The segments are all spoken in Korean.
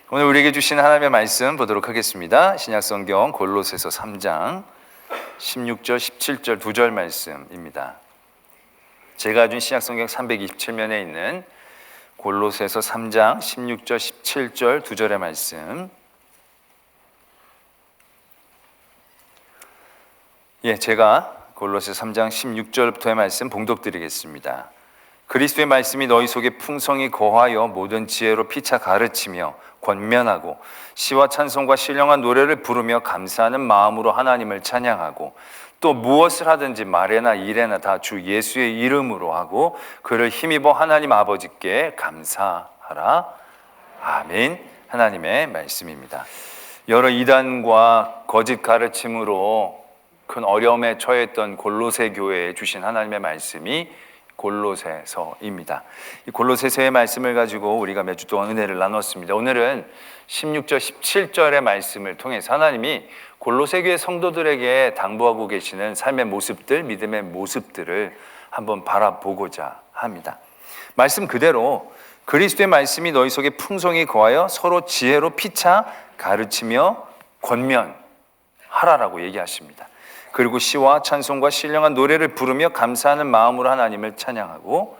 오늘 우리에게 주신 하나님의 말씀 보도록 하겠습니다. 신약성경 골로새서 3장 16절 17절 2절 말씀입니다. 제가 준 신약성경 327면에 있는 골로새서 3장 16절 17절 2절의 말씀. 제가 골로새서 3장 16절부터의 말씀 봉독드리겠습니다. 그리스도의 말씀이 너희 속에 풍성히 거하여 모든 지혜로 피차 가르치며 권면하고 시와 찬송과 신령한 노래를 부르며 감사하는 마음으로 하나님을 찬양하고 또 무엇을 하든지 말에나 일에나 다 주 예수의 이름으로 하고 그를 힘입어 하나님 아버지께 감사하라. 아멘. 하나님의 말씀입니다. 여러 이단과 거짓 가르침으로 큰 어려움에 처했던 골로새 교회에 주신 하나님의 말씀이 골로새서입니다. 이 골로새서의 말씀을 가지고 우리가 몇 주 동안 은혜를 나눴습니다. 오늘은 16절 17절의 말씀을 통해서 하나님이 골로새 교회 성도들에게 당부하고 계시는 삶의 모습들, 믿음의 모습들을 한번 바라보고자 합니다. 말씀 그대로 그리스도의 말씀이 너희 속에 풍성히 거하여 서로 지혜로 피차 가르치며 권면하라라고 얘기하십니다. 그리고 시와 찬송과 신령한 노래를 부르며 감사하는 마음으로 하나님을 찬양하고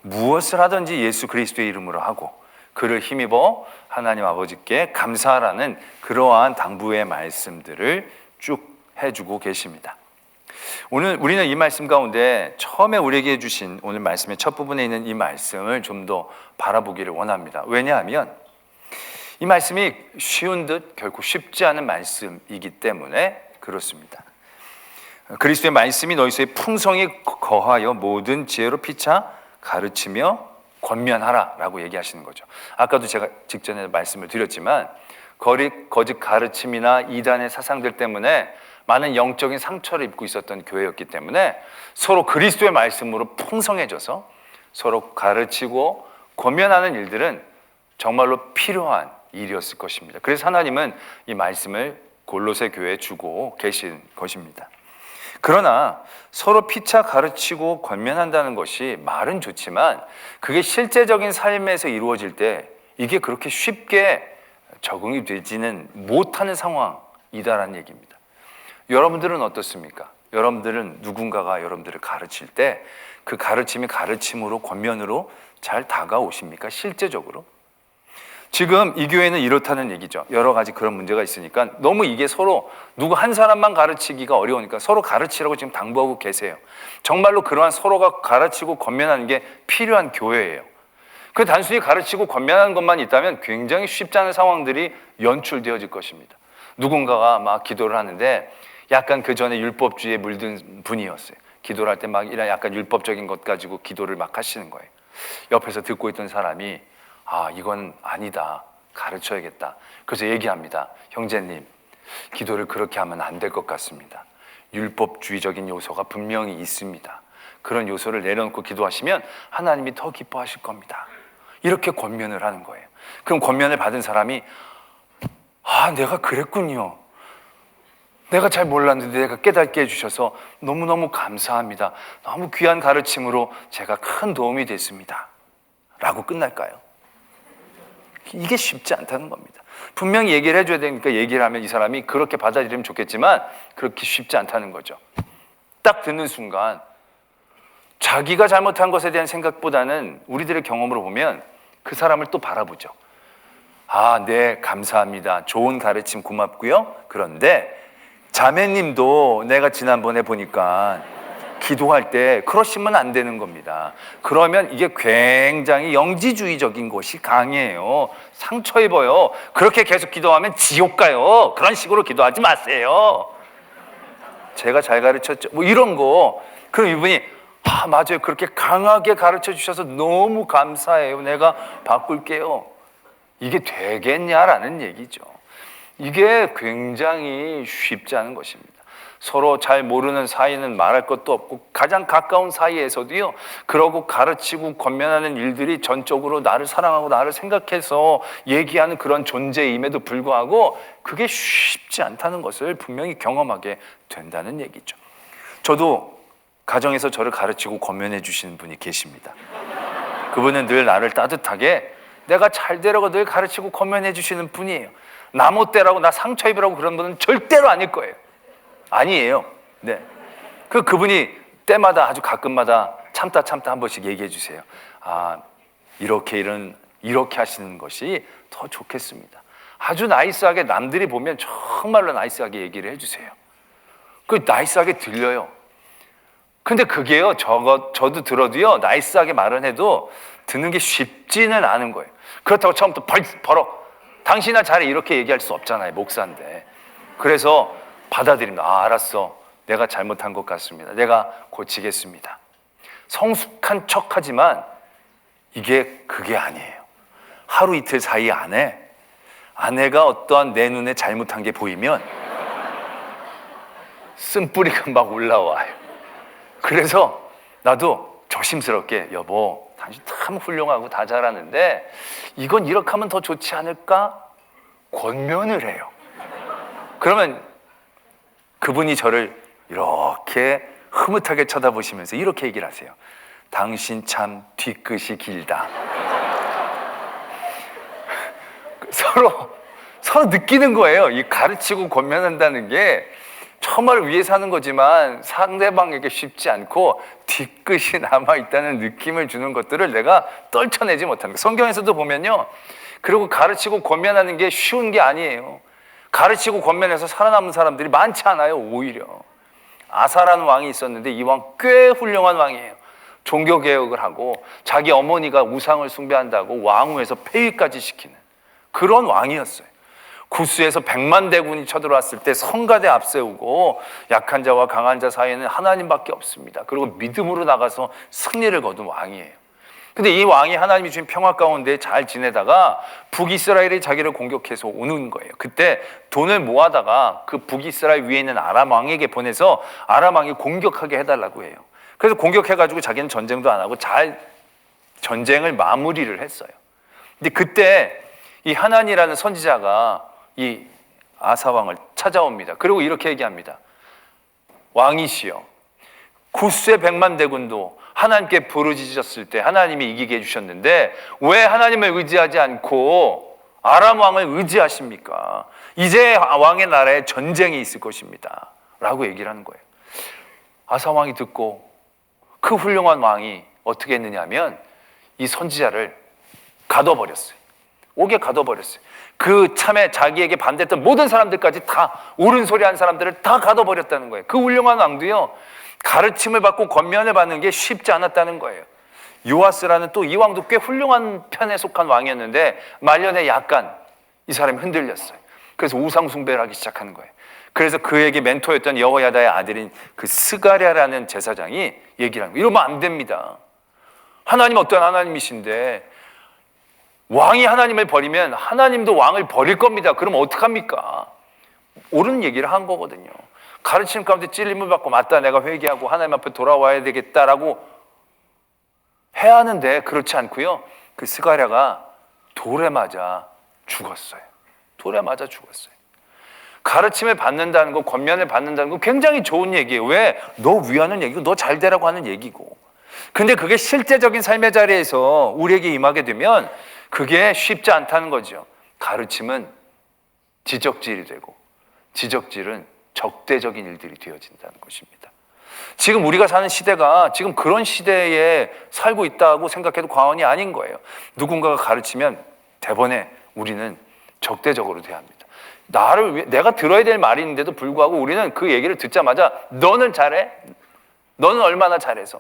무엇을 하든지 예수 그리스도의 이름으로 하고 그를 힘입어 하나님 아버지께 감사하라는 그러한 당부의 말씀들을 쭉 해주고 계십니다. 오늘 우리는 이 말씀 가운데 처음에 우리에게 주신 오늘 말씀의 첫 부분에 있는 이 말씀을 좀 더 바라보기를 원합니다. 왜냐하면 이 말씀이 쉬운 듯 결코 쉽지 않은 말씀이기 때문에 그렇습니다. 그리스도의 말씀이 너희 속에 풍성히 거하여 모든 지혜로 피차 가르치며 권면하라 라고 얘기하시는 거죠. 아까도 제가 직전에 말씀을 드렸지만 거짓 가르침이나 이단의 사상들 때문에 많은 영적인 상처를 입고 있었던 교회였기 때문에 서로 그리스도의 말씀으로 풍성해져서 서로 가르치고 권면하는 일들은 정말로 필요한 일이었을 것입니다. 그래서 하나님은 이 말씀을 골로새 교회에 주고 계신 것입니다. 그러나 서로 피차 가르치고 권면한다는 것이 말은 좋지만 그게 실제적인 삶에서 이루어질 때 이게 그렇게 쉽게 적응이 되지는 못하는 상황이다라는 얘기입니다. 여러분들은 어떻습니까? 여러분들은 누군가가 여러분들을 가르칠 때 그 가르침이 가르침으로 권면으로 잘 다가오십니까? 실제적으로? 지금 이 교회는 이렇다는 얘기죠. 여러 가지 그런 문제가 있으니까 너무 이게 서로 누구 한 사람만 가르치기가 어려우니까 서로 가르치라고 지금 당부하고 계세요. 정말로 그러한 서로가 가르치고 권면하는 게 필요한 교회예요. 그 단순히 가르치고 권면하는 것만 있다면 굉장히 쉽지 않은 상황들이 연출되어질 것입니다. 누군가가 막 기도를 하는데 약간 그 전에 율법주의에 물든 분이었어요. 기도를 할 때 막 이런 약간 율법적인 것 가지고 기도를 막 하시는 거예요. 옆에서 듣고 있던 사람이 이건 아니다. 가르쳐야겠다. 그래서 얘기합니다. 형제님, 기도를 그렇게 하면 안 될 것 같습니다. 율법주의적인 요소가 분명히 있습니다. 그런 요소를 내려놓고 기도하시면 하나님이 더 기뻐하실 겁니다. 이렇게 권면을 하는 거예요. 그럼 권면을 받은 사람이 내가 그랬군요. 내가 잘 몰랐는데 내가 깨닫게 해주셔서 너무너무 감사합니다. 너무 귀한 가르침으로 제가 큰 도움이 됐습니다. 라고 끝날까요? 이게 쉽지 않다는 겁니다. 분명히 얘기를 해줘야 되니까 얘기를 하면 이 사람이 그렇게 받아들이면 좋겠지만 그렇게 쉽지 않다는 거죠. 딱 듣는 순간 자기가 잘못한 것에 대한 생각보다는 우리들의 경험으로 보면 그 사람을 또 바라보죠. 네, 감사합니다. 좋은 가르침 고맙고요. 그런데 자매님도 내가 지난번에 보니까 기도할 때 그러시면 안 되는 겁니다. 그러면 이게 굉장히 영지주의적인 것이 강해요. 상처 입어요. 그렇게 계속 기도하면 지옥 가요. 그런 식으로 기도하지 마세요. 제가 잘 가르쳤죠. 이런 거. 그럼 이분이 맞아요. 그렇게 강하게 가르쳐 주셔서 너무 감사해요. 내가 바꿀게요. 이게 되겠냐라는 얘기죠. 이게 굉장히 쉽지 않은 것입니다. 서로 잘 모르는 사이는 말할 것도 없고 가장 가까운 사이에서도요, 그러고 가르치고 권면하는 일들이 전적으로 나를 사랑하고 나를 생각해서 얘기하는 그런 존재임에도 불구하고 그게 쉽지 않다는 것을 분명히 경험하게 된다는 얘기죠. 저도 가정에서 저를 가르치고 권면해 주시는 분이 계십니다. 그분은 늘 나를 따뜻하게 내가 잘 되라고 늘 가르치고 권면해 주시는 분이에요. 나 못되라고, 나 상처 입으라고 그런 분은 절대로 아닐 거예요. 아니에요. 네. 그분이 때마다 아주 가끔마다 참다 한 번씩 얘기해 주세요. 이렇게 하시는 것이 더 좋겠습니다. 아주 나이스하게 남들이 보면 정말로 나이스하게 얘기를 해주세요. 그 나이스하게 들려요. 근데 그게요, 저도 들어도요, 나이스하게 말은 해도 듣는 게 쉽지는 않은 거예요. 그렇다고 처음부터 버럭 당신아 잘해 이렇게 얘기할 수 없잖아요. 목사인데. 그래서 받아들입니다. 알았어. 내가 잘못한 것 같습니다. 내가 고치겠습니다. 성숙한 척하지만 그게 아니에요. 하루 이틀 사이 안에 아내가 어떠한 내 눈에 잘못한 게 보이면 쓴뿌리가 막 올라와요. 그래서 나도 조심스럽게 여보, 당신 참 훌륭하고 다 잘하는데 이건 이렇게 하면 더 좋지 않을까? 권면을 해요. 그러면 그분이 저를 이렇게 흐뭇하게 쳐다보시면서 이렇게 얘기를 하세요. 당신 참 뒤끝이 길다. 서로 느끼는 거예요. 이 가르치고 권면한다는 게 정말 위해서 하는 거지만 상대방에게 쉽지 않고 뒤끝이 남아있다는 느낌을 주는 것들을 내가 떨쳐내지 못하는 거예요. 성경에서도 보면요, 그리고 가르치고 권면하는 게 쉬운 게 아니에요. 가르치고 권면해서 살아남은 사람들이 많지 않아요. 오히려 아사라는 왕이 있었는데 이 왕 꽤 훌륭한 왕이에요. 종교개혁을 하고 자기 어머니가 우상을 숭배한다고 왕후에서 폐위까지 시키는 그런 왕이었어요. 구스에서 100만 대군이 쳐들어왔을 때 성가대 앞세우고 약한 자와 강한 자 사이에는 하나님밖에 없습니다. 그리고 믿음으로 나가서 승리를 거둔 왕이에요. 근데 이 왕이 하나님이 주신 평화 가운데 잘 지내다가 북이스라엘이 자기를 공격해서 오는 거예요. 그때 돈을 모아다가 그 북이스라엘 위에 있는 아람 왕에게 보내서 아람 왕이 공격하게 해달라고 해요. 그래서 공격해가지고 자기는 전쟁도 안 하고 잘 전쟁을 마무리를 했어요. 근데 그때 이 하나니라는 선지자가 이 아사왕을 찾아옵니다. 그리고 이렇게 얘기합니다. 왕이시여, 구스의 100만 대군도 하나님께 부르짖었을 때 하나님이 이기게 해주셨는데 왜 하나님을 의지하지 않고 아람 왕을 의지하십니까? 이제 왕의 나라에 전쟁이 있을 것입니다 라고 얘기를 하는 거예요. 아사 왕이 듣고 그 훌륭한 왕이 어떻게 했느냐 하면 이 선지자를 가둬버렸어요. 옥에 가둬버렸어요. 그 참에 자기에게 반대했던 모든 사람들까지 다 옳은 소리 한 사람들을 다 가둬버렸다는 거예요. 그 훌륭한 왕도요, 가르침을 받고 권면을 받는 게 쉽지 않았다는 거예요. 요아스라는 또 이 왕도 꽤 훌륭한 편에 속한 왕이었는데 말년에 약간 이 사람이 흔들렸어요. 그래서 우상 숭배를 하기 시작하는 거예요. 그래서 그에게 멘토였던 여호야다의 아들인 그 스가랴라는 제사장이 얘기를 하는 거예요. 이러면 안 됩니다. 하나님 어떤 하나님이신데 왕이 하나님을 버리면 하나님도 왕을 버릴 겁니다. 그럼 어떡합니까? 옳은 얘기를 한 거거든요. 가르치는 가운데 찔림을 받고 맞다, 내가 회개하고 하나님 앞에 돌아와야 되겠다라고 해야 하는데 그렇지 않고요. 그 스가랴가 돌에 맞아 죽었어요. 돌에 맞아 죽었어요. 가르침을 받는다는 거, 권면을 받는다는 거 굉장히 좋은 얘기예요. 왜? 너 위하는 얘기고 너 잘 되라고 하는 얘기고. 근데 그게 실제적인 삶의 자리에서 우리에게 임하게 되면 그게 쉽지 않다는 거죠. 가르침은 지적질이 되고 지적질은 적대적인 일들이 되어진다는 것입니다. 지금 우리가 사는 시대가 지금 그런 시대에 살고 있다고 생각해도 과언이 아닌 거예요. 누군가가 가르치면 대번에 우리는 적대적으로 대합니다. 내가 들어야 될 말이 있는데도 불구하고 우리는 그 얘기를 듣자마자 너는 잘해? 너는 얼마나 잘해서?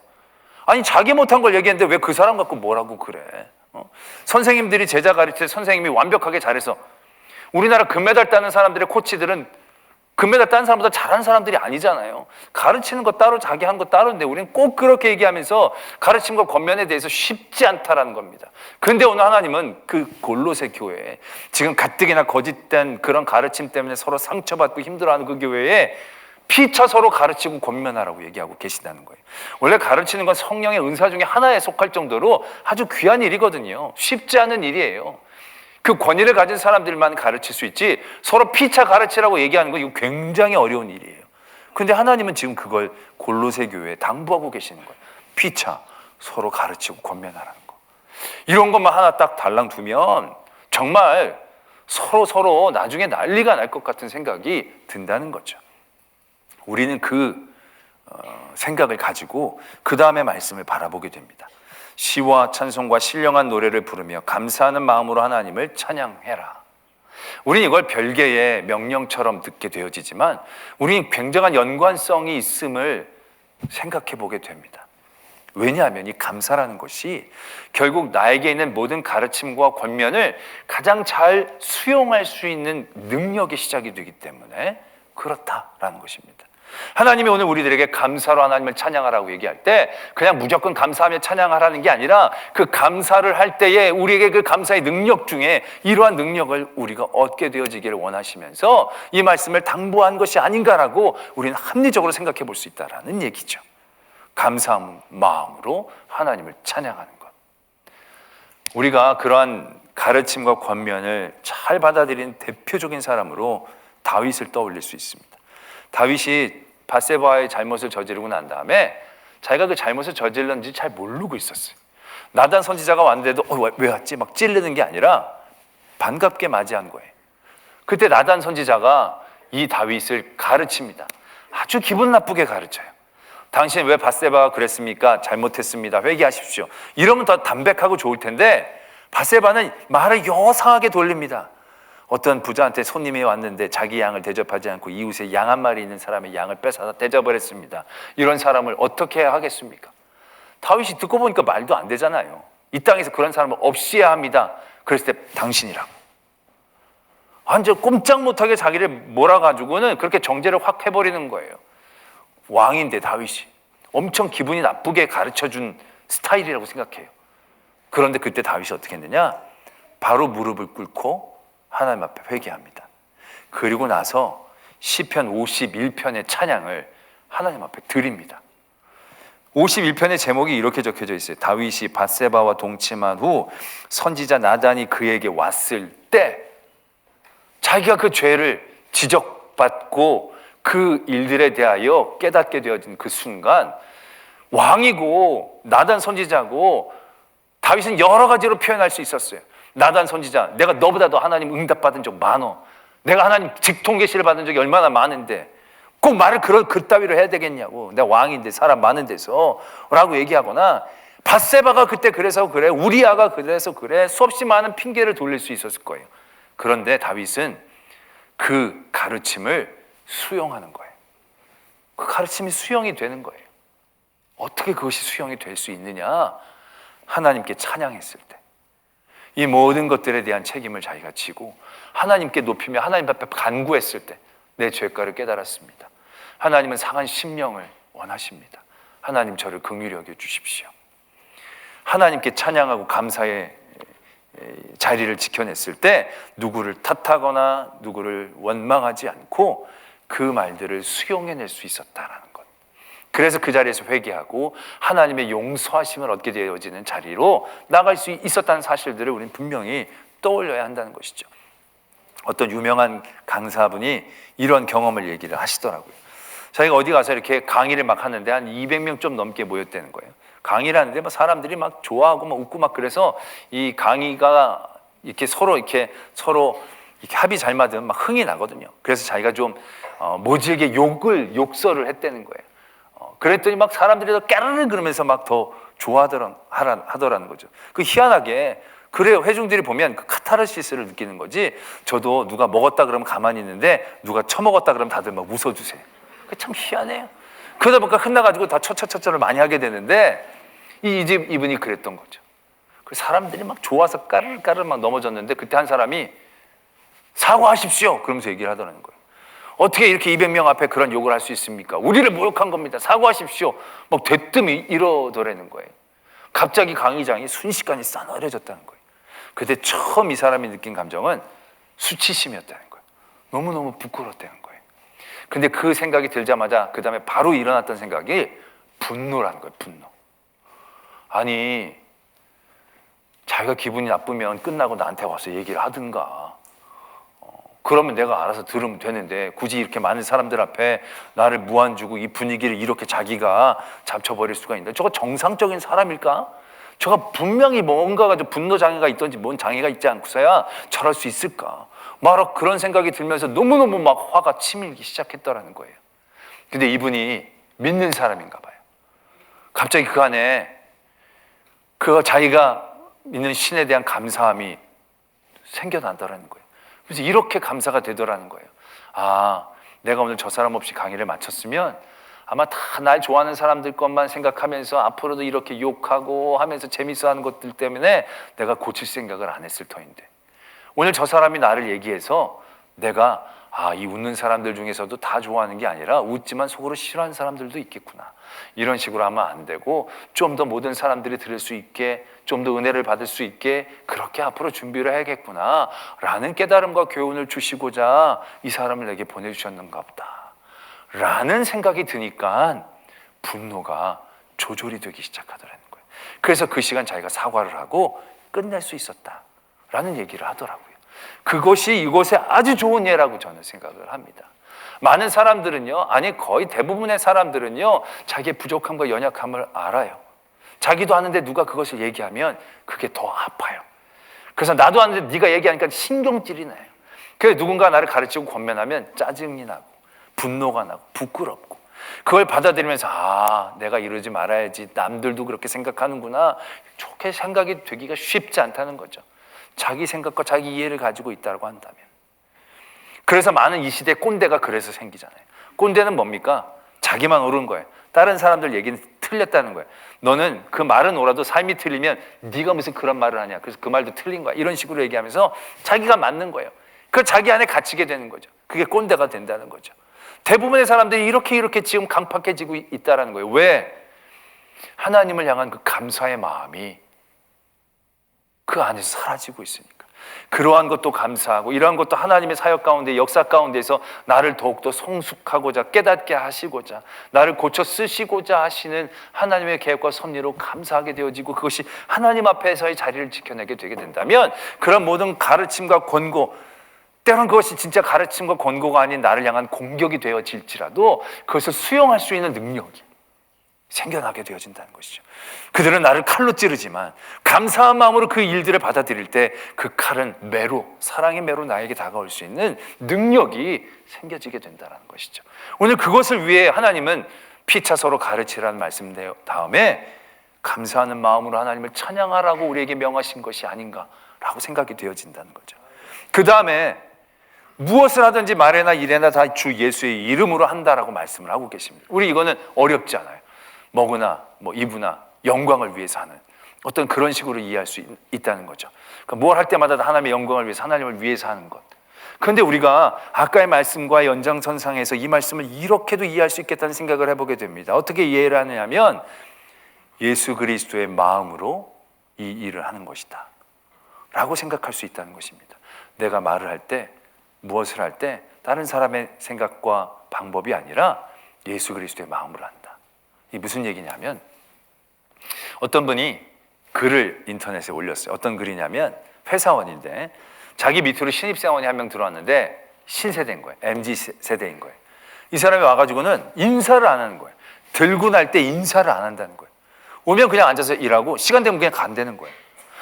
아니 자기 못한 걸 얘기했는데 왜 그 사람 갖고 뭐라고 그래? 선생님들이 제자 가르칠 때 선생님이 완벽하게 잘해서 우리나라 금메달 따는 사람들의 코치들은 금메달 딴 사람보다 잘하는 사람들이 아니잖아요. 가르치는 거 따로 자기 한 거 따로인데 우리는 꼭 그렇게 얘기하면서 가르침과 권면에 대해서 쉽지 않다라는 겁니다. 그런데 오늘 하나님은 그 골로새 교회에 지금 가뜩이나 거짓된 그런 가르침 때문에 서로 상처받고 힘들어하는 그 교회에 피차 서로 가르치고 권면하라고 얘기하고 계신다는 거예요. 원래 가르치는 건 성령의 은사 중에 하나에 속할 정도로 아주 귀한 일이거든요. 쉽지 않은 일이에요. 그 권위를 가진 사람들만 가르칠 수 있지 서로 피차 가르치라고 얘기하는 건 이거 굉장히 어려운 일이에요. 그런데 하나님은 지금 그걸 골로새 교회에 당부하고 계시는 거예요. 피차 서로 가르치고 권면하라는 거. 이런 것만 하나 딱 달랑 두면 정말 서로 나중에 난리가 날 것 같은 생각이 든다는 거죠. 우리는 그 생각을 가지고 그 다음에 말씀을 바라보게 됩니다. 시와 찬송과 신령한 노래를 부르며 감사하는 마음으로 하나님을 찬양해라. 우리는 이걸 별개의 명령처럼 듣게 되어지지만 우리는 굉장한 연관성이 있음을 생각해 보게 됩니다. 왜냐하면 이 감사라는 것이 결국 나에게 있는 모든 가르침과 권면을 가장 잘 수용할 수 있는 능력의 시작이 되기 때문에 그렇다라는 것입니다. 하나님이 오늘 우리들에게 감사로 하나님을 찬양하라고 얘기할 때 그냥 무조건 감사하며 찬양하라는 게 아니라 그 감사를 할 때에 우리에게 그 감사의 능력 중에 이러한 능력을 우리가 얻게 되어지기를 원하시면서 이 말씀을 당부한 것이 아닌가라고 우리는 합리적으로 생각해 볼 수 있다는 얘기죠. 감사한 마음으로 하나님을 찬양하는 것. 우리가 그러한 가르침과 권면을 잘 받아들인 대표적인 사람으로 다윗을 떠올릴 수 있습니다. 다윗이 밧세바의 잘못을 저지르고 난 다음에 자기가 그 잘못을 저질렀는지 잘 모르고 있었어요. 나단 선지자가 왔는데도 왜 왔지? 막 찔르는 게 아니라 반갑게 맞이한 거예요. 그때 나단 선지자가 이 다윗을 가르칩니다. 아주 기분 나쁘게 가르쳐요. 당신 왜 밧세바가 그랬습니까? 잘못했습니다. 회개하십시오. 이러면 더 담백하고 좋을 텐데 밧세바는 말을 요상하게 돌립니다. 어떤 부자한테 손님이 왔는데 자기 양을 대접하지 않고 이웃에 양 한 마리 있는 사람의 양을 뺏어서 대접을 했습니다. 이런 사람을 어떻게 해야 하겠습니까? 다윗이 듣고 보니까 말도 안 되잖아요. 이 땅에서 그런 사람을 없애야 합니다. 그랬을 때 당신이라고. 완전 꼼짝 못하게 자기를 몰아가지고는 그렇게 정죄를 확 해버리는 거예요. 왕인데 다윗이 엄청 기분이 나쁘게 가르쳐준 스타일이라고 생각해요. 그런데 그때 다윗이 어떻게 했느냐? 바로 무릎을 꿇고 하나님 앞에 회개합니다. 그리고 나서 시편 51편의 찬양을 하나님 앞에 드립니다. 51편의 제목이 이렇게 적혀져 있어요. 다윗이 밧세바와 동침한 후 선지자 나단이 그에게 왔을 때 자기가 그 죄를 지적받고 그 일들에 대하여 깨닫게 되어진 그 순간 왕이고 나단 선지자고 다윗은 여러 가지로 표현할 수 있었어요. 나단 선지자, 내가 너보다도 하나님 응답받은 적 많어. 내가 하나님 직통 계시를 받은 적이 얼마나 많은데 꼭 말을 그따위로 해야 되겠냐고. 내가 왕인데 사람 많은 데서 라고 얘기하거나 밧세바가 그때 그래서 그래, 우리아가 그래서 그래, 수없이 많은 핑계를 돌릴 수 있었을 거예요. 그런데 다윗은 그 가르침을 수용하는 거예요. 그 가르침이 수용이 되는 거예요. 어떻게 그것이 수용이 될 수 있느냐? 하나님께 찬양했을 때 이 모든 것들에 대한 책임을 자기가 지고 하나님께 높이며 하나님 앞에 간구했을 때 내 죄가를 깨달았습니다. 하나님은 상한 심령을 원하십니다. 하나님 저를 긍휼히 여겨 주십시오. 하나님께 찬양하고 감사의 자리를 지켜냈을 때 누구를 탓하거나 누구를 원망하지 않고 그 말들을 수용해낼 수 있었다라는 것. 그래서 그 자리에서 회개하고 하나님의 용서하심을 얻게 되어지는 자리로 나갈 수 있었다는 사실들을 우리는 분명히 떠올려야 한다는 것이죠. 어떤 유명한 강사분이 이런 경험을 얘기를 하시더라고요. 자기가 어디 가서 이렇게 강의를 막 하는데 한 200명 좀 넘게 모였다는 거예요. 강의를 하는데 막 사람들이 막 좋아하고 막 웃고 막 그래서 이 강의가 이렇게 서로 이렇게 합이 잘 맞으면 막 흥이 나거든요. 그래서 자기가 좀 모질게 욕설을 했다는 거예요. 그랬더니 막 사람들이 더 깨르르 그러면서 막 더 좋아하더라는 거죠. 그 희한하게 그래요. 회중들이 보면 그 카타르시스를 느끼는 거지. 저도 누가 먹었다 그러면 가만히 있는데 누가 처먹었다 그러면 다들 막 웃어주세요. 참 희한해요. 그러다 보니까 끝나가지고 다 처처처처를 많이 하게 되는데 이분이 그랬던 거죠. 그 사람들이 막 좋아서 까르르 막 넘어졌는데 그때 한 사람이 사과하십시오 그러면서 얘기를 하더라는 거예요. 어떻게 이렇게 200명 앞에 그런 욕을 할 수 있습니까? 우리를 모욕한 겁니다. 사과하십시오. 막 대뜸 이러더라는 거예요. 갑자기 강의장이 순식간에 싸늘해졌다는 거예요. 그때 처음 이 사람이 느낀 감정은 수치심이었다는 거예요. 너무너무 부끄러웠다는 거예요. 근데 그 생각이 들자마자 그 다음에 바로 일어났던 생각이 분노라는 거예요. 분노. 아니 자기가 기분이 나쁘면 끝나고 나한테 와서 얘기를 하든가 그러면 내가 알아서 들으면 되는데 굳이 이렇게 많은 사람들 앞에 나를 무안 주고 이 분위기를 이렇게 자기가 잡쳐버릴 수가 있는데 저거 정상적인 사람일까? 저가 분명히 뭔가가 좀 분노 장애가 있던지 뭔 장애가 있지 않고서야 저럴 수 있을까? 막 그런 생각이 들면서 너무너무 막 화가 치밀기 시작했더라는 거예요. 근데 이분이 믿는 사람인가 봐요. 갑자기 그 안에 그 자기가 믿는 신에 대한 감사함이 생겨나더라는 거예요. 그래서 이렇게 감사가 되더라는 거예요. 아, 내가 오늘 저 사람 없이 강의를 마쳤으면 아마 다 날 좋아하는 사람들 것만 생각하면서 앞으로도 이렇게 욕하고 하면서 재밌어하는 것들 때문에 내가 고칠 생각을 안 했을 터인데, 오늘 저 사람이 나를 얘기해서 내가 이 웃는 사람들 중에서도 다 좋아하는 게 아니라 웃지만 속으로 싫어하는 사람들도 있겠구나, 이런 식으로 하면 안 되고 좀 더 모든 사람들이 들을 수 있게, 좀 더 은혜를 받을 수 있게 그렇게 앞으로 준비를 해야겠구나 라는 깨달음과 교훈을 주시고자 이 사람을 내게 보내주셨는가 보다 라는 생각이 드니까 분노가 조절이 되기 시작하더라는 거예요. 그래서 그 시간 자기가 사과를 하고 끝낼 수 있었다라는 얘기를 하더라고요. 그것이 이곳의 아주 좋은 예라고 저는 생각을 합니다. 많은 사람들은요, 아니 거의 대부분의 사람들은요, 자기의 부족함과 연약함을 알아요. 자기도 아는데 누가 그것을 얘기하면 그게 더 아파요. 그래서 나도 아는데 네가 얘기하니까 신경질이 나요. 그래서 누군가 나를 가르치고 권면하면 짜증이 나고 분노가 나고 부끄럽고, 그걸 받아들이면서 내가 이러지 말아야지, 남들도 그렇게 생각하는구나, 좋게 생각이 되기가 쉽지 않다는 거죠. 자기 생각과 자기 이해를 가지고 있다고 한다면. 그래서 많은 이 시대 꼰대가 그래서 생기잖아요. 꼰대는 뭡니까? 자기만 옳은 거예요. 다른 사람들 얘기는 틀렸다는 거예요. 너는 그 말은 옳아도 삶이 틀리면 네가 무슨 그런 말을 하냐, 그래서 그 말도 틀린 거야, 이런 식으로 얘기하면서 자기가 맞는 거예요. 그 자기 안에 갇히게 되는 거죠. 그게 꼰대가 된다는 거죠. 대부분의 사람들이 이렇게 지금 강팍해지고 있다는 거예요. 왜? 하나님을 향한 그 감사의 마음이 그 안에서 사라지고 있으니까. 그러한 것도 감사하고 이러한 것도 하나님의 사역 가운데, 역사 가운데서 나를 더욱더 성숙하고자, 깨닫게 하시고자, 나를 고쳐 쓰시고자 하시는 하나님의 계획과 섭리로 감사하게 되어지고, 그것이 하나님 앞에서의 자리를 지켜내게 되게 된다면 그런 모든 가르침과 권고, 때로는 그것이 진짜 가르침과 권고가 아닌 나를 향한 공격이 되어질지라도 그것을 수용할 수 있는 능력이 생겨나게 되어진다는 것이죠. 그들은 나를 칼로 찌르지만 감사한 마음으로 그 일들을 받아들일 때 그 칼은 매로, 사랑의 매로 나에게 다가올 수 있는 능력이 생겨지게 된다는 것이죠. 오늘 그것을 위해 하나님은 피차 서로 가르치라는 말씀 다음에 감사하는 마음으로 하나님을 찬양하라고 우리에게 명하신 것이 아닌가라고 생각이 되어진다는 거죠. 그 다음에 무엇을 하든지 말에나 일에나 다 주 예수의 이름으로 한다라고 말씀을 하고 계십니다. 우리 이거는 어렵지 않아요. 먹으나 입으나 영광을 위해서 하는 어떤 그런 식으로 이해할 수 있다는 거죠. 그러니까 뭘 할 때마다 하나님의 영광을 위해서, 하나님을 위해서 하는 것. 그런데 우리가 아까의 말씀과 연장선상에서 이 말씀을 이렇게도 이해할 수 있겠다는 생각을 해보게 됩니다. 어떻게 이해를 하느냐면 예수 그리스도의 마음으로 이 일을 하는 것이다 라고 생각할 수 있다는 것입니다. 내가 말을 할 때, 무엇을 할 때 다른 사람의 생각과 방법이 아니라 예수 그리스도의 마음으로 한다. 이게 무슨 얘기냐면, 어떤 분이 글을 인터넷에 올렸어요. 어떤 글이냐면, 회사원인데 자기 밑으로 신입사원이 한 명 들어왔는데 신세대인 거예요. MZ세대인 거예요. 이 사람이 와가지고는 인사를 안 하는 거예요. 들고 날 때 인사를 안 한다는 거예요. 오면 그냥 앉아서 일하고 시간 되면 그냥 간다는 거예요.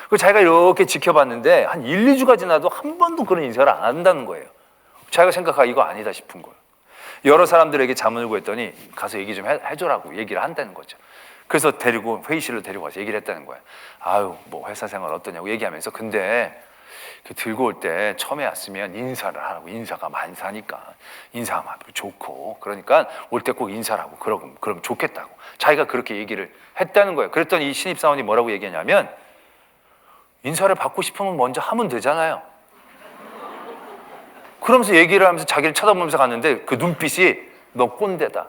그 자기가 이렇게 지켜봤는데 한 1, 2주가 지나도 한 번도 그런 인사를 안 한다는 거예요. 자기가 생각하기 이거 아니다 싶은 거예요. 여러 사람들에게 자문을 구했더니 가서 얘기 좀 해줘라고 얘기를 한다는 거죠. 그래서 회의실로 데리고 가서 얘기를 했다는 거예요. 회사 생활 어떠냐고 얘기하면서, 근데 들고 올 때 처음에 왔으면 인사를 하라고, 인사가 만사니까 인사하면 좋고, 그러니까 올 때 꼭 인사를 하고 그럼 좋겠다고 자기가 그렇게 얘기를 했다는 거예요. 그랬더니 이 신입사원이 뭐라고 얘기하냐면, 인사를 받고 싶으면 먼저 하면 되잖아요. 그러면서 얘기를 하면서 자기를 쳐다보면서 갔는데 그 눈빛이 너 꼰대다,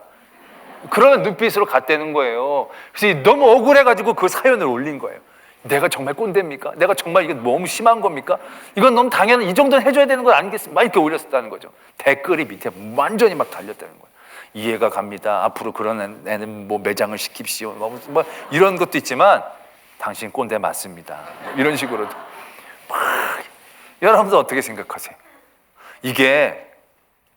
그런 눈빛으로 갔다는 거예요. 그래서 너무 억울해가지고 그 사연을 올린 거예요. 내가 정말 꼰대입니까? 내가 정말 이게 너무 심한 겁니까? 이건 너무 당연한, 이 정도는 해줘야 되는 건 아니겠습니까? 막 이렇게 올렸었다는 거죠. 댓글이 밑에 완전히 막 달렸다는 거예요. 이해가 갑니다. 앞으로 그런 애는 매장을 시킵시오. 이런 것도 있지만 당신 꼰대 맞습니다. 이런 식으로도. 여러분들 어떻게 생각하세요? 이게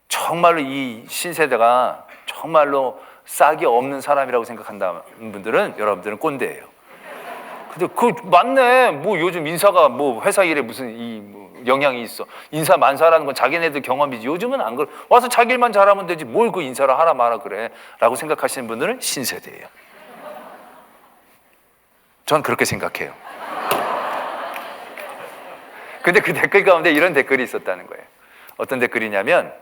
정말로 이 신세대가 정말로 싹이 없는 사람이라고 생각한다는 분들은, 여러분들은 꼰대예요. 근데 그 맞네. 뭐 요즘 인사가 뭐 회사 일에 무슨 뭐 영향이 있어. 인사 만사라는 건 자기네들 경험이지. 요즘은 안 그래. 와서 자기 일만 잘하면 되지. 뭘 그 인사를 하라 마라 그래. 라고 생각하시는 분들은 신세대예요. 전 그렇게 생각해요. 근데 그 댓글 가운데 이런 댓글이 있었다는 거예요. 어떤 댓글이냐면,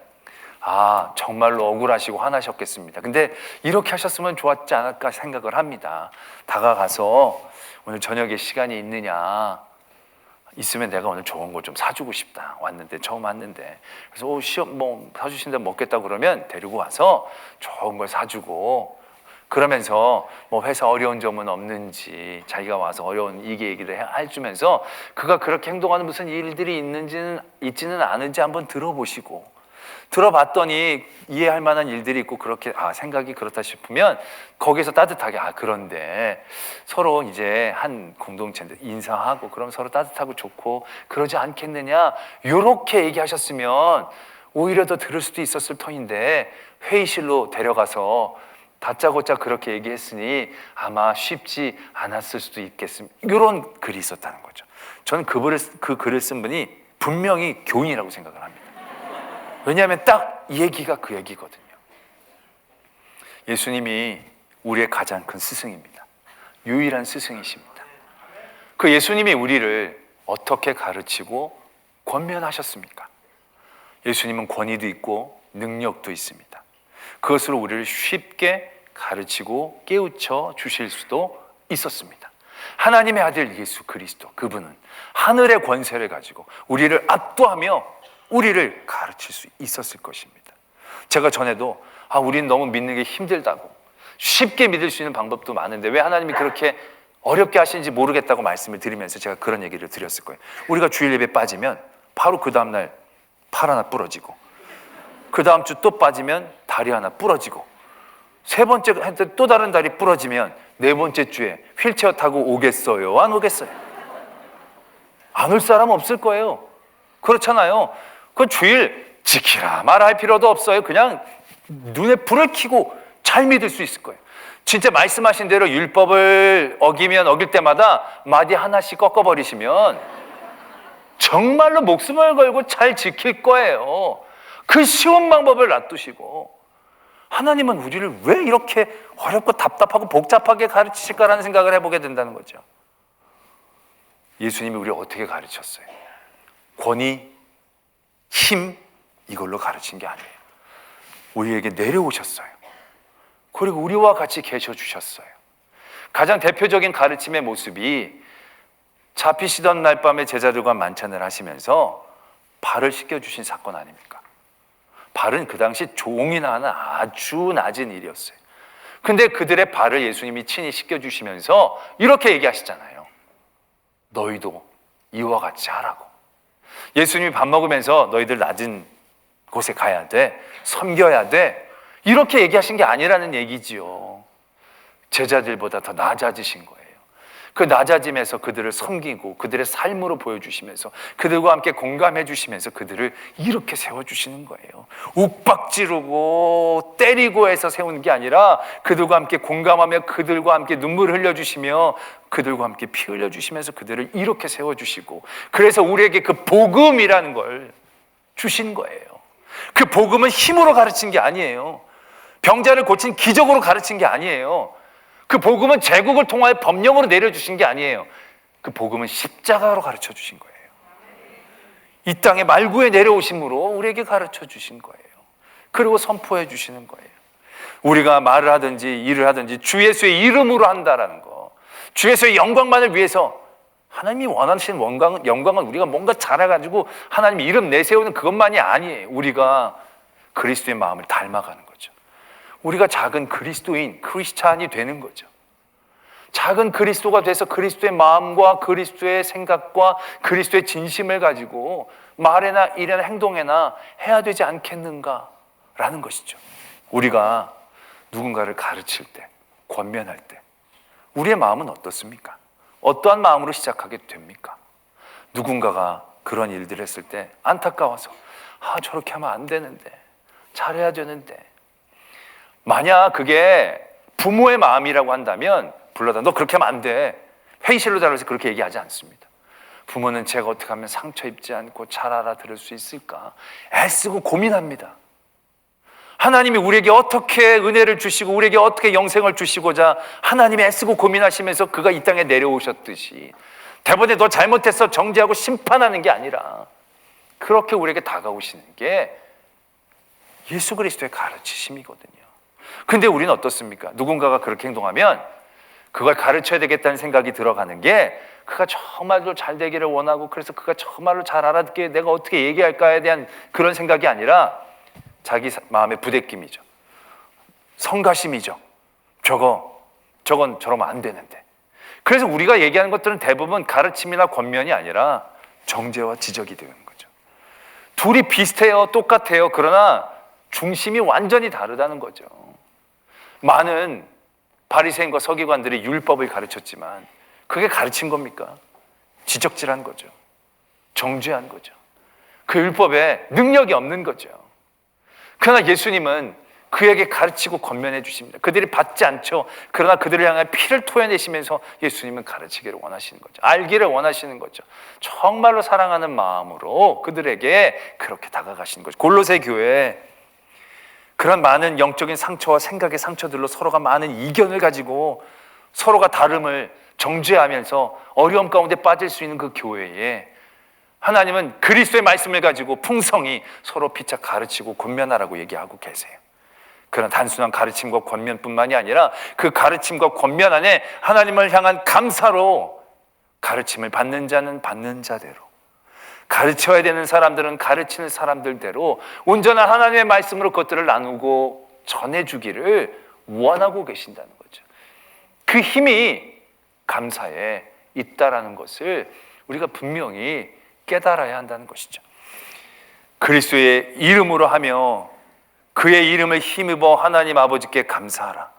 아, 정말로 억울하시고 화나셨겠습니다. 근데 이렇게 하셨으면 좋았지 않을까 생각을 합니다. 다가가서 오늘 저녁에 시간이 있느냐, 있으면 내가 오늘 좋은 거 좀 사주고 싶다. 왔는데, 처음 왔는데. 그래서 시험 뭐 사주신다 먹겠다 그러면 데리고 와서 좋은 걸 사주고, 그러면서 뭐 회사 어려운 점은 없는지 자기가 와서 어려운 이게 얘기를 해주면서 그가 그렇게 행동하는 무슨 일들이 있지는 않은지 한번 들어보시고, 들어봤더니 이해할 만한 일들이 있고 그렇게 생각이 그렇다 싶으면 거기서 따뜻하게 그런데 서로 이제 한 공동체인데 인사하고 그럼 서로 따뜻하고 좋고 그러지 않겠느냐, 이렇게 얘기하셨으면 오히려 더 들을 수도 있었을 터인데 회의실로 데려가서 다짜고짜 그렇게 얘기했으니 아마 쉽지 않았을 수도 있겠습니다. 이런 글이 있었다는 거죠. 저는 그 글을 쓴 분이 분명히 교인이라고 생각을 합니다. 왜냐하면 딱 이 얘기가 그 얘기거든요. 예수님이 우리의 가장 큰 스승입니다. 유일한 스승이십니다. 그 예수님이 우리를 어떻게 가르치고 권면하셨습니까? 예수님은 권위도 있고 능력도 있습니다. 그것으로 우리를 쉽게 가르치고 깨우쳐 주실 수도 있었습니다. 하나님의 아들 예수 그리스도, 그분은 하늘의 권세를 가지고 우리를 압도하며 우리를 가르칠 수 있었을 것입니다. 제가 전에도 우리는 너무 믿는 게 힘들다고, 쉽게 믿을 수 있는 방법도 많은데 왜 하나님이 그렇게 어렵게 하시는지 모르겠다고 말씀을 드리면서 제가 그런 얘기를 드렸을 거예요. 우리가 주일 예배 빠지면 바로 그 다음날 팔 하나 부러지고, 그 다음 주 또 빠지면 다리 하나 부러지고, 세 번째 또 다른 다리 부러지면 네 번째 주에 휠체어 타고 오겠어요? 안 오겠어요? 안 올 사람 없을 거예요. 그렇잖아요. 그 주일 지키라 말아 할 필요도 없어요. 그냥 눈에 불을 켜고 잘 믿을 수 있을 거예요. 진짜 말씀하신 대로 율법을 어기면 어길 때마다 마디 하나씩 꺾어버리시면 정말로 목숨을 걸고 잘 지킬 거예요. 그 쉬운 방법을 놔두시고, 하나님은 우리를 왜 이렇게 어렵고 답답하고 복잡하게 가르치실까라는 생각을 해보게 된다는 거죠. 예수님이 우리를 어떻게 가르쳤어요? 권위, 힘, 이걸로 가르친 게 아니에요. 우리에게 내려오셨어요. 그리고 우리와 같이 계셔 주셨어요. 가장 대표적인 가르침의 모습이 잡히시던 날 밤에 제자들과 만찬을 하시면서 발을 씻겨주신 사건 아닙니까? 발은 그 당시 종이나 하는 아주 낮은 일이었어요. 근데 그들의 발을 예수님이 친히 씻겨주시면서 이렇게 얘기하시잖아요. 너희도 이와 같이 하라고. 예수님이 밥 먹으면서 너희들 낮은 곳에 가야 돼, 섬겨야 돼, 이렇게 얘기하신 게 아니라는 얘기지요. 제자들보다 더 낮아지신 거예요. 그 낮아짐에서 그들을 섬기고 그들의 삶으로 보여주시면서 그들과 함께 공감해 주시면서 그들을 이렇게 세워주시는 거예요. 욱박지르고 때리고 해서 세우는 게 아니라 그들과 함께 공감하며 그들과 함께 눈물을 흘려주시며 그들과 함께 피 흘려주시면서 그들을 이렇게 세워주시고, 그래서 우리에게 그 복음이라는 걸 주신 거예요. 그 복음은 힘으로 가르친 게 아니에요. 병자를 고친 기적으로 가르친 게 아니에요. 그 복음은 제국을 통하여 법령으로 내려주신 게 아니에요. 그 복음은 십자가로 가르쳐 주신 거예요. 이 땅에 말구에 내려오심으로 우리에게 가르쳐 주신 거예요. 그리고 선포해 주시는 거예요. 우리가 말을 하든지 일을 하든지 주 예수의 이름으로 한다라는 거, 주 예수의 영광만을 위해서, 하나님이 원하시는 영광은 우리가 뭔가 잘해가지고 하나님 이름 내세우는 그것만이 아니에요. 우리가 그리스도의 마음을 닮아가는 거죠. 우리가 작은 그리스도인, 크리스찬이 되는 거죠. 작은 그리스도가 돼서 그리스도의 마음과 그리스도의 생각과 그리스도의 진심을 가지고 말에나 일에나 행동에나 해야 되지 않겠는가라는 것이죠. 우리가 누군가를 가르칠 때, 권면할 때 우리의 마음은 어떻습니까? 어떠한 마음으로 시작하게 됩니까? 누군가가 그런 일들을 했을 때 안타까워서 저렇게 하면 안 되는데, 잘해야 되는데, 만약 그게 부모의 마음이라고 한다면 불러다 너 그렇게 하면 안 돼, 회의실로 달려서 그렇게 얘기하지 않습니다. 부모는 제가 어떻게 하면 상처 입지 않고 잘 알아들을 수 있을까 애쓰고 고민합니다. 하나님이 우리에게 어떻게 은혜를 주시고 우리에게 어떻게 영생을 주시고자 하나님이 애쓰고 고민하시면서 그가 이 땅에 내려오셨듯이 대번에 너 잘못했어 정죄하고 심판하는 게 아니라 그렇게 우리에게 다가오시는 게 예수 그리스도의 가르치심이거든요. 근데 우리는 어떻습니까? 누군가가 그렇게 행동하면 그걸 가르쳐야 되겠다는 생각이 들어가는 게 그가 정말로 잘 되기를 원하고 그래서 그가 정말로 잘 알아듣게 내가 어떻게 얘기할까에 대한 그런 생각이 아니라 자기 마음의 부대낌이죠. 성가심이죠. 저건 저러면 안 되는데. 그래서 우리가 얘기하는 것들은 대부분 가르침이나 권면이 아니라 정죄와 지적이 되는 거죠. 둘이 비슷해요. 똑같아요. 그러나 중심이 완전히 다르다는 거죠. 많은 바리새인과 서기관들이 율법을 가르쳤지만 그게 가르친 겁니까? 지적질한 거죠. 정죄한 거죠. 그 율법에 능력이 없는 거죠. 그러나 예수님은 그에게 가르치고 권면해 주십니다. 그들이 받지 않죠. 그러나 그들을 향해 피를 토해내시면서 예수님은 가르치기를 원하시는 거죠. 알기를 원하시는 거죠. 정말로 사랑하는 마음으로 그들에게 그렇게 다가가시는 거죠. 골로새 교회 그런 많은 영적인 상처와 생각의 상처들로 서로가 많은 이견을 가지고 서로가 다름을 정죄하면서 어려움 가운데 빠질 수 있는 그 교회에 하나님은 그리스도의 말씀을 가지고 풍성히 서로 피차 가르치고 권면하라고 얘기하고 계세요. 그런 단순한 가르침과 권면뿐만이 아니라 그 가르침과 권면 안에 하나님을 향한 감사로 가르침을 받는 자는 받는 자대로, 가르쳐야 되는 사람들은 가르치는 사람들대로 온전한 하나님의 말씀으로 그것들을 나누고 전해주기를 원하고 계신다는 거죠. 그 힘이 감사에 있다라는 것을 우리가 분명히 깨달아야 한다는 것이죠. 그리스도의 이름으로 하며 그의 이름을 힘입어 하나님 아버지께 감사하라.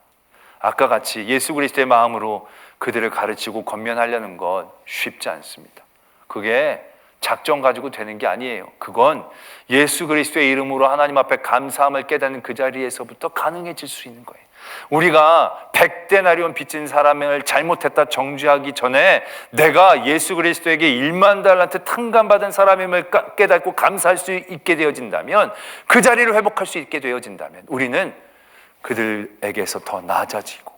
아까 같이 예수 그리스도의 마음으로 그들을 가르치고 권면하려는 건 쉽지 않습니다. 그게 작정 가지고 되는 게 아니에요. 그건 예수 그리스도의 이름으로 하나님 앞에 감사함을 깨닫는 그 자리에서부터 가능해질 수 있는 거예요. 우리가 100데나리온 빚진 사람을 잘못했다 정죄하기 전에 내가 예수 그리스도에게 1만 달란트 탕감받은 사람임을 깨닫고 감사할 수 있게 되어진다면, 그 자리를 회복할 수 있게 되어진다면 우리는 그들에게서 더 낮아지고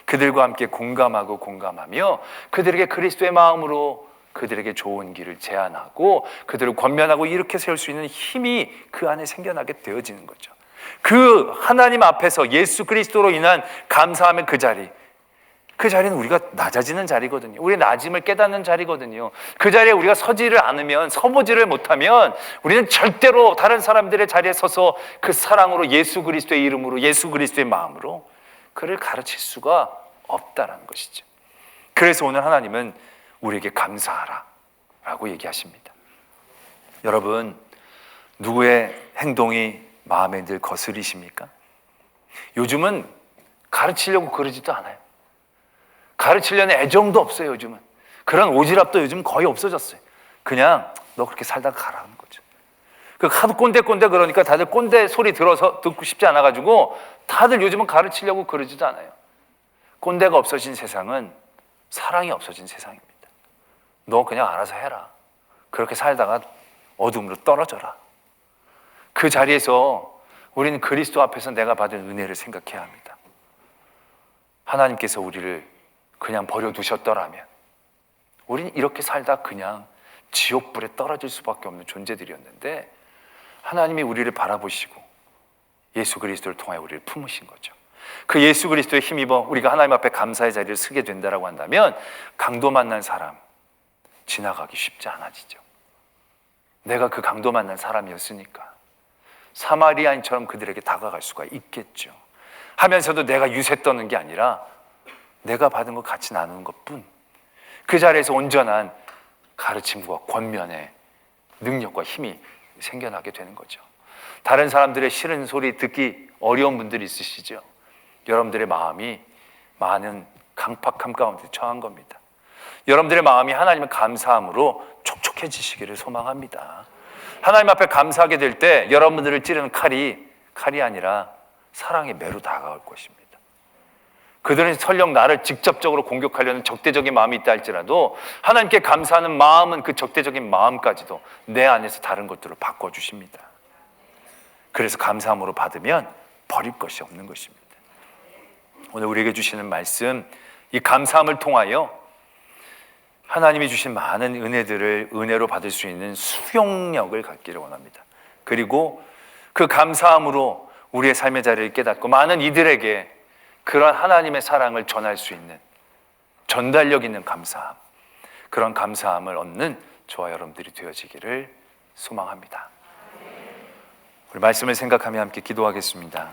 그들과 함께 공감하며 그들에게 그리스도의 마음으로 그들에게 좋은 길을 제안하고 그들을 권면하고 이렇게 세울 수 있는 힘이 그 안에 생겨나게 되어지는 거죠. 그 하나님 앞에서 예수 그리스도로 인한 감사함의 그 자리는 우리가 낮아지는 자리거든요. 우리의 낮음을 깨닫는 자리거든요. 그 자리에 우리가 서지를 않으면, 서보지를 못하면 우리는 절대로 다른 사람들의 자리에 서서 그 사랑으로 예수 그리스도의 이름으로 예수 그리스도의 마음으로 그를 가르칠 수가 없다라는 것이죠. 그래서 오늘 하나님은 우리에게 감사하라 라고 얘기하십니다. 여러분, 누구의 행동이 마음에 늘 거스리십니까? 요즘은 가르치려고 그러지도 않아요. 가르치려는 애정도 없어요. 요즘은 그런 오지랖도 요즘 거의 없어졌어요. 그냥 너 그렇게 살다가 가라는 거죠. 그 하도 꼰대꼰대 그러니까 다들 꼰대 소리 들어서 듣고 싶지 않아가지고 다들 요즘은 가르치려고 그러지도 않아요. 꼰대가 없어진 세상은 사랑이 없어진 세상입니다. 너 그냥 알아서 해라. 그렇게 살다가 어둠으로 떨어져라. 그 자리에서 우리는 그리스도 앞에서 내가 받은 은혜를 생각해야 합니다. 하나님께서 우리를 그냥 버려두셨더라면 우리는 이렇게 살다 그냥 지옥불에 떨어질 수밖에 없는 존재들이었는데, 하나님이 우리를 바라보시고 예수 그리스도를 통하여 우리를 품으신 거죠. 그 예수 그리스도에 힘입어 우리가 하나님 앞에 감사의 자리를 서게 된다라고 한다면 강도 만난 사람 지나가기 쉽지 않아지죠. 내가 그 강도 만난 사람이었으니까 사마리아인처럼 그들에게 다가갈 수가 있겠죠. 하면서도 내가 유세 떠는 게 아니라 내가 받은 것 같이 나누는 것뿐, 그 자리에서 온전한 가르침과 권면의 능력과 힘이 생겨나게 되는 거죠. 다른 사람들의 싫은 소리 듣기 어려운 분들이 있으시죠. 여러분들의 마음이 많은 강팍함 가운데 처한 겁니다. 여러분들의 마음이 하나님의 감사함으로 촉촉해지시기를 소망합니다. 하나님 앞에 감사하게 될 때 여러분들을 찌르는 칼이 아니라 사랑의 매로 다가올 것입니다. 그들은 설령 나를 직접적으로 공격하려는 적대적인 마음이 있다 할지라도 하나님께 감사하는 마음은 그 적대적인 마음까지도 내 안에서 다른 것들을 바꿔주십니다. 그래서 감사함으로 받으면 버릴 것이 없는 것입니다. 오늘 우리에게 주시는 말씀, 이 감사함을 통하여 하나님이 주신 많은 은혜들을 은혜로 받을 수 있는 수용력을 갖기를 원합니다. 그리고 그 감사함으로 우리의 삶의 자리를 깨닫고 많은 이들에게 그런 하나님의 사랑을 전할 수 있는 전달력 있는 감사함, 그런 감사함을 얻는 저와 여러분들이 되어지기를 소망합니다. 우리 말씀을 생각하며 함께 기도하겠습니다.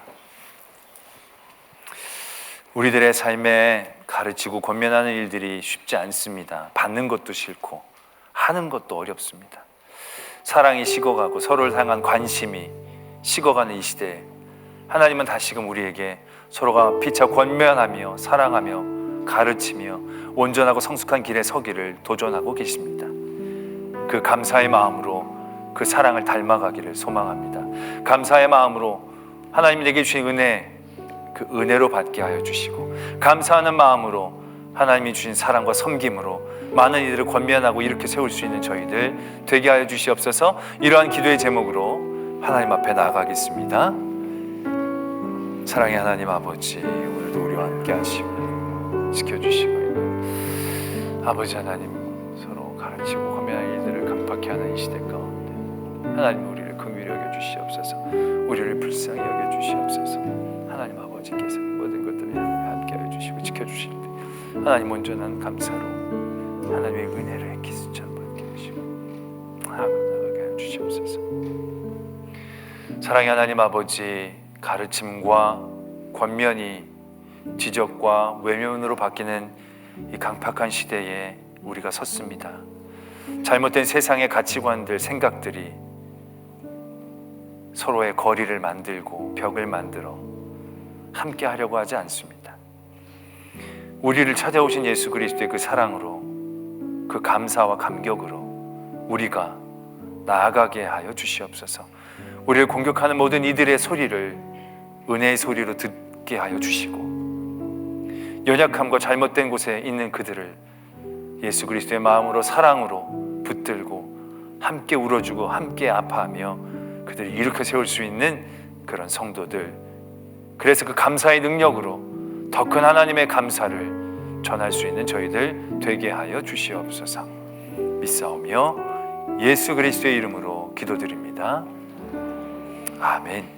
우리들의 삶에 가르치고 권면하는 일들이 쉽지 않습니다. 받는 것도 싫고 하는 것도 어렵습니다. 사랑이 식어가고 서로를 향한 관심이 식어가는 이 시대에 하나님은 다시금 우리에게 서로가 피차 권면하며 사랑하며 가르치며 온전하고 성숙한 길에 서기를 도전하고 계십니다. 그 감사의 마음으로 그 사랑을 닮아가기를 소망합니다. 감사의 마음으로 하나님이 내게 주신 은혜, 그 은혜로 받게 하여 주시고, 감사하는 마음으로 하나님이 주신 사랑과 섬김으로 많은 이들을 권면하고 이렇게 세울 수 있는 저희들 되게 하여 주시옵소서. 이러한 기도의 제목으로 하나님 앞에 나아가겠습니다. 사랑의 하나님 아버지, 오늘도 우리와 함께 하시고 지켜주시고, 아버지 하나님, 서로 가르치고 권면하는 일들을 간파케 하는 이 시대 가운데 하나님 우리를 긍휼히 여겨주시옵소서. 우리를 불쌍히 여겨주시옵소서. 하나님 아버지께서 모든 것들을 함께 하여 주시고 지켜주실 때 하나님 온전한 감사로 하나님의 은혜를 기수처럼 받게 하시고 나가게 하여 주시옵소서. 사랑의 하나님 아버지, 가르침과 권면이 지적과 외면으로 바뀌는 이 강팍한 시대에 우리가 섰습니다. 잘못된 세상의 가치관들, 생각들이 서로의 거리를 만들고 벽을 만들어 함께 하려고 하지 않습니다. 우리를 찾아오신 예수 그리스도의 그 사랑으로, 그 감사와 감격으로 우리가 나아가게 하여 주시옵소서. 우리를 공격하는 모든 이들의 소리를 은혜의 소리로 듣게 하여 주시고, 연약함과 잘못된 곳에 있는 그들을 예수 그리스도의 마음으로, 사랑으로 붙들고 함께 울어주고 함께 아파하며 그들을 일으켜 세울 수 있는 그런 성도들, 그래서 그 감사의 능력으로 더 큰 하나님의 감사를 전할 수 있는 저희들 되게 하여 주시옵소서. 믿사오며 예수 그리스도의 이름으로 기도드립니다. 아멘.